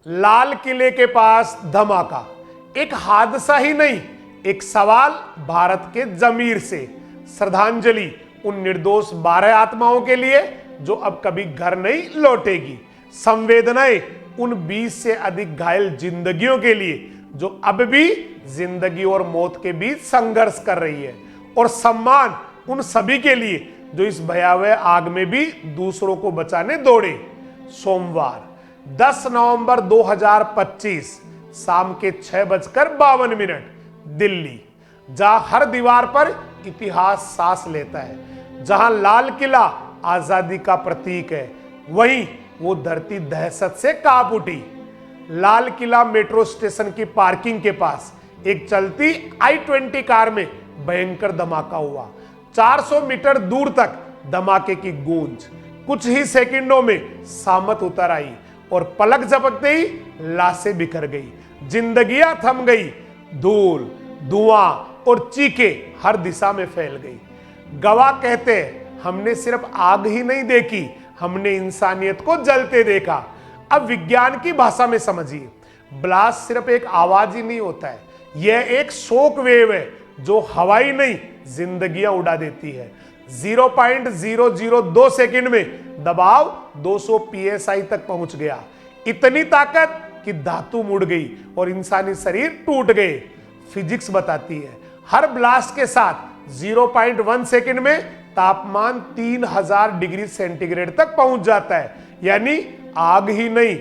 लाल किले के पास धमाका एक हादसा ही नहीं, एक सवाल भारत के जमीर से। श्रद्धांजलि उन निर्दोष 12 आत्माओं के लिए जो अब कभी घर नहीं लौटेगी। संवेदनाएं उन 20 से अधिक घायल जिंदगियों के लिए जो अब भी जिंदगी और मौत के बीच संघर्ष कर रही है। और सम्मान उन सभी के लिए जो इस भयावह आग में भी दूसरों को बचाने दौड़े। सोमवार 10 नवंबर 2025 शाम के 6:52 दिल्ली, जहां हर दीवार पर इतिहास सांस लेता है, जहां लाल किला आजादी का प्रतीक है, वहीं वो धरती दहशत से कांप उठी। लाल किला मेट्रो स्टेशन की पार्किंग के पास एक चलती I-20 कार में भयंकर धमाका हुआ। 400 मीटर दूर तक धमाके की गूंज। कुछ ही सेकंडों में सामत उतर आई और पलक झपकते ही लाशें बिखर गई, जिंदगियां थम गई। धूल, धुआं और चीखें हर दिशा में फैल गई। गवाह कहते हैं, हमने सिर्फ आग ही नहीं देखी, हमने इंसानियत को जलते देखा। अब विज्ञान की भाषा में समझिए, ब्लास्ट सिर्फ एक आवाज ही नहीं होता है, यह एक शॉक वेव है जो हवाई नहीं जिंदगियां उड़ा देती है। 0.002 सेकंड में दबाव 200 psi तक पहुंच गया। इतनी ताकत कि धातु मुड़ गई और इंसानी शरीर टूट गए। फिजिक्स बताती है हर ब्लास्ट के साथ 0.1 सेकंड में तापमान 3000 डिग्री सेंटीग्रेड तक पहुंच जाता है, यानी आग ही नहीं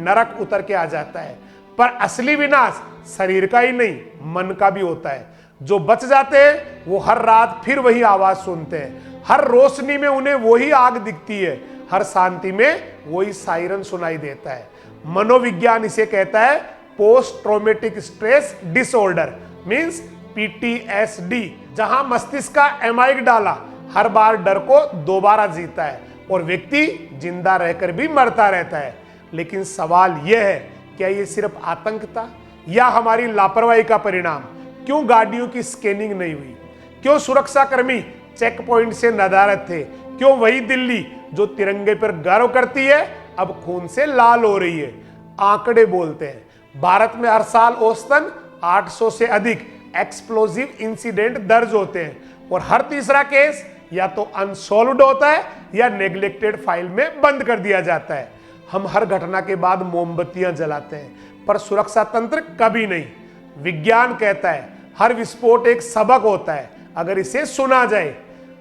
नरक उतर के आ जाता है। पर असली विनाश शरीर का ही नहीं मन का भी होता है। जो बच जाते हैं वो हर रात फिर वही आवाज सुनते हैं, हर रोशनी में उन्हें वही आग दिखती है, हर शांति में वही सायरन सुनाई देता है। मनोविज्ञान इसे कहता है post traumatic stress disorder, means PTSD, जहां मस्तिष्क का एमाइगडाला हर बार डर को दोबारा जीता है और व्यक्ति जिंदा रहकर भी मरता रहता है। लेकिन सवाल यह है, क्या यह सिर्फ आतंक था या हमारी लापरवाही का परिणाम? क्यों गाड़ियों की स्कैनिंग नहीं हुई? क्यों सुरक्षा कर्मी चेक पॉइंट से नदारद थे? क्यों वही दिल्ली जो तिरंगे पर गर्व करती है अब खून से लाल हो रही है? आंकड़े बोलते हैं भारत में हर साल औसतन 800 से अधिक एक्सप्लोजिव इंसिडेंट दर्ज होते हैं और हर तीसरा केस या तो अनसॉल्व्ड होता है या नेग्लेक्टेड फाइल में बंद कर दिया जाता है। हम हर घटना के बाद मोमबत्तियां जलाते हैं पर सुरक्षा तंत्र कभी नहीं। विज्ञान कहता है हर विस्फोट एक सबक होता है अगर इसे सुना जाए।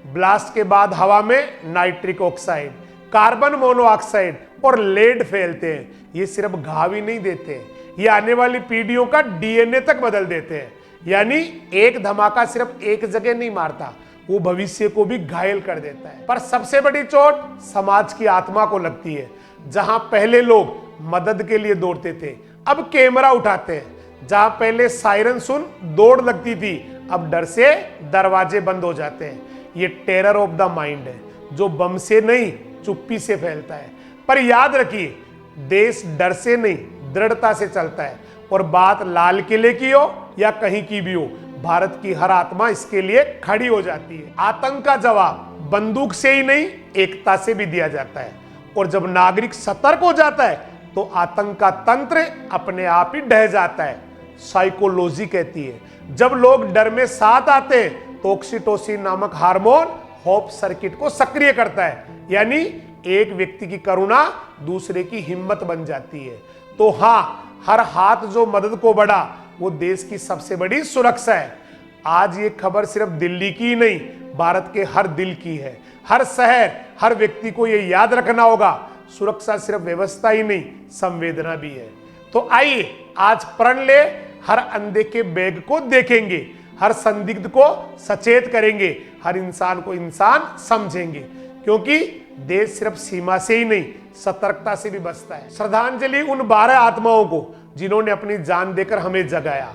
ब्लास्ट के बाद हवा में नाइट्रिक ऑक्साइड, कार्बन मोनोऑक्साइड और लेड फैलते हैं। ये सिर्फ घाव ही नहीं देते, ये आने वाली पीढ़ियों का DNA तक बदल देते हैं। यानी एक धमाका सिर्फ एक जगह नहीं मारता, वो भविष्य को भी घायल कर देता है। पर सबसे बड़ी चोट समाज की आत्मा को लगती है। जहां पहले लोग मदद के लिए दौड़ते थे अब कैमरा उठाते हैं। जहां पहले सायरन सुन दौड़ लगती थी अब डर से दरवाजे बंद हो जाते हैं। ये टेरर ऑफ द माइंड है जो बम से नहीं चुप्पी से फैलता है। पर याद रखिए, देश डर से नहीं दृढ़ता से चलता है। और बात लाल किले की हो या कहीं की भी हो, भारत की हर आत्मा इसके लिए खड़ी हो जाती है। आतंक का जवाब बंदूक से ही नहीं एकता से भी दिया जाता है। और जब नागरिक सतर्क हो जाता है तो आतंक का तंत्र अपने आप ही ढह जाता है। साइकोलॉजी कहती है जब लोग डर में साथ आते हैं तो ऑक्सीटोसिन नामक हार्मोन होप सर्किट को सक्रिय करता है, यानी एक व्यक्ति की करुणा दूसरे की हिम्मत बन जाती है। तो हाँ, हर हाथ जो मदद को बढ़ा वो देश की सबसे बड़ी सुरक्षा है। आज ये खबर सिर्फ दिल्ली की नहीं, भारत के हर दिल की है। हर शहर, हर व्यक्ति को ये याद रखना होगा, सुरक्षा सिर्फ व्यवस्था ही नहीं संवेदना भी है। तो आइए आज प्रण ले, हर अंधे के बैग को देखेंगे, हर संदिग्ध को सचेत करेंगे, हर इंसान को इंसान समझेंगे, क्योंकि देश सिर्फ सीमा से ही नहीं सतर्कता से भी बचता है। श्रद्धांजलि उन 12 आत्माओं को जिन्होंने अपनी जान देकर हमें जगाया।